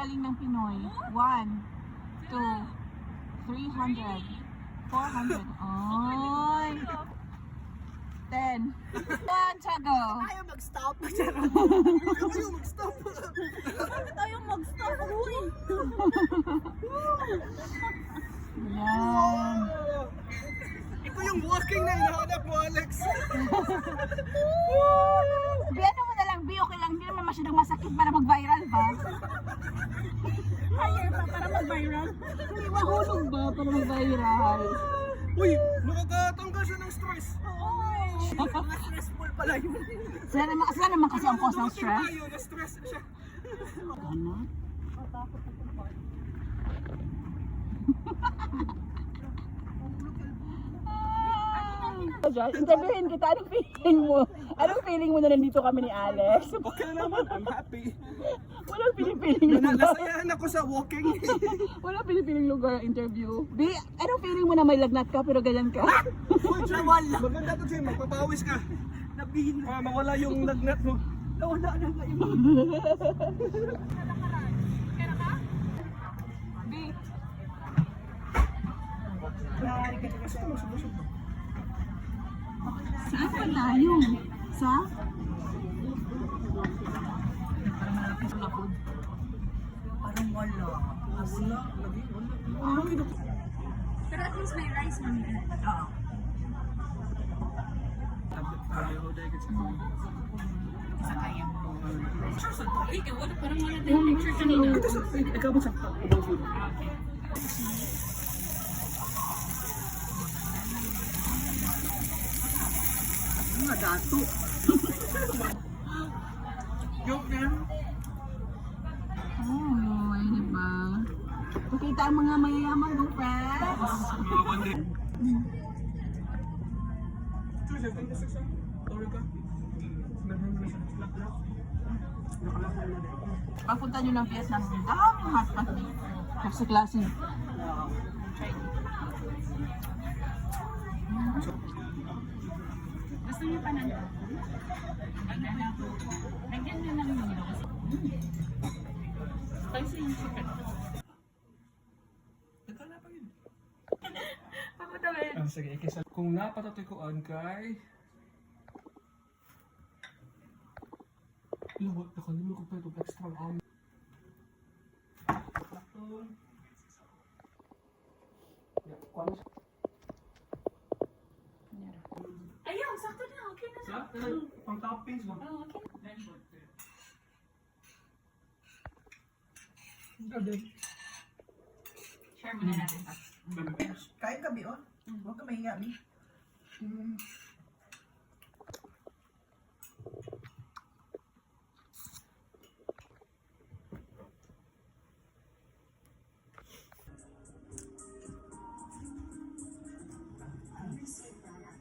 galing ng Pinoy. 1, 2, 300, 400. Oy! 10. 1, go! Ayaw mag-stop. Ayaw mag-stop. Ayaw mag-stop. Uy! Yan. Ito yung walking na hinahanap mo, Alex. Bi, ano mo na lang, Bi, okay lang. Hindi naman masyadong masakit para mag-viral ba? Higher pa para mag-viral. Hindi mahulog ba para mag-viral? Uy, nakakatanggal siya ng stress. Oo. Mga stressful pala yun. Sila naman kasi ang cause ng stress. Tayo, na-stress siya. Ano? Interviewin kita, anong feeling mo? Anong feeling mo na nandito kami ni Alex? Okay naman, I'm happy. Walang pinipiling lugar. Nasayahan ako sa walking. Walang pinipiling lugar ang interview. B, anong feeling mo na may lagnat ka pero ganyan ka? Nawala. Maganda to, Jim. Magpapawis ka. Nabihin. Mawala yung lagnat mo. Nawala na nga yung... B, saan pa tayo? Sa? Parang wala. Wala. Pero at least may rice man din. Oo. Sa kaya. Picture sa to. Ikaw, wala parang wala tayong picture kanina. Ikaw mo sa food. Mga dato. Joke na. Oh, ay diba? Pakita ang mga mayayaman ng friends. Pagpunta nyo ng Vietnam, daming hotpot dito. Sa klase. Gusto niyo pa ng lagyan nyo lang yung kasi. Spicy yung chicken. Nagkala pa yun. Ako daw eh. Sige, ikisa. Kung napatatikoan kay... Lawat, nakalimutan ko pa itong extra on. Ayaw, sakto na. Okay na. Sa? Pang toppings ba? Oh, okay. Share muna natin pa. Kain ka, Bi, oh. Huwag ka mahinga, Bi.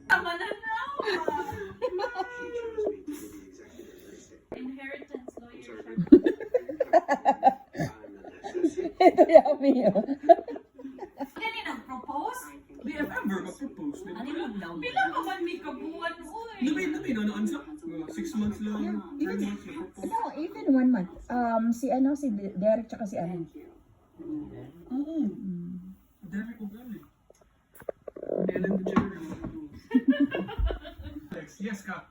Tama na na! Inheritance lawyer. Ito yummy yun. Ganun nag-propose? Di ever mag-propose. Ano mo daw? Bilang pa man may kabuan, uy! Nabi, noon sa 6 months lang, 3 months na-propose. No, even 1 month. Si Derek tsaka si Aaron. Oo. Derek O'Brien. Ellen DeGeneres. Alex, yes ka.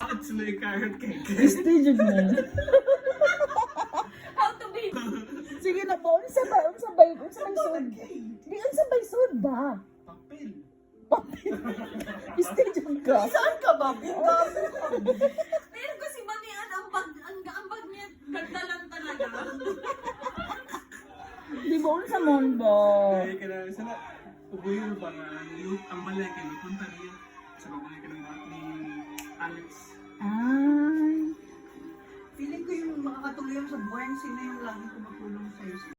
Alex may carrot cake. Prestigious na. How to be? Sige na po, unsa bay sud. Di unsa bay sud ba? Papel. Prestigious ka. Saan ka ba, Bi? Pero kasi manian ang bag niya, ganda lang talaga. Di ba unsa mon ba? Ay, kana sana ubuyo ba nga ang balay kay punta niya sa babae ka ng ni Alex. Ay. Feeling ko yung makakatulong sa buwan, sino yung lagi tumutulong sa'yo.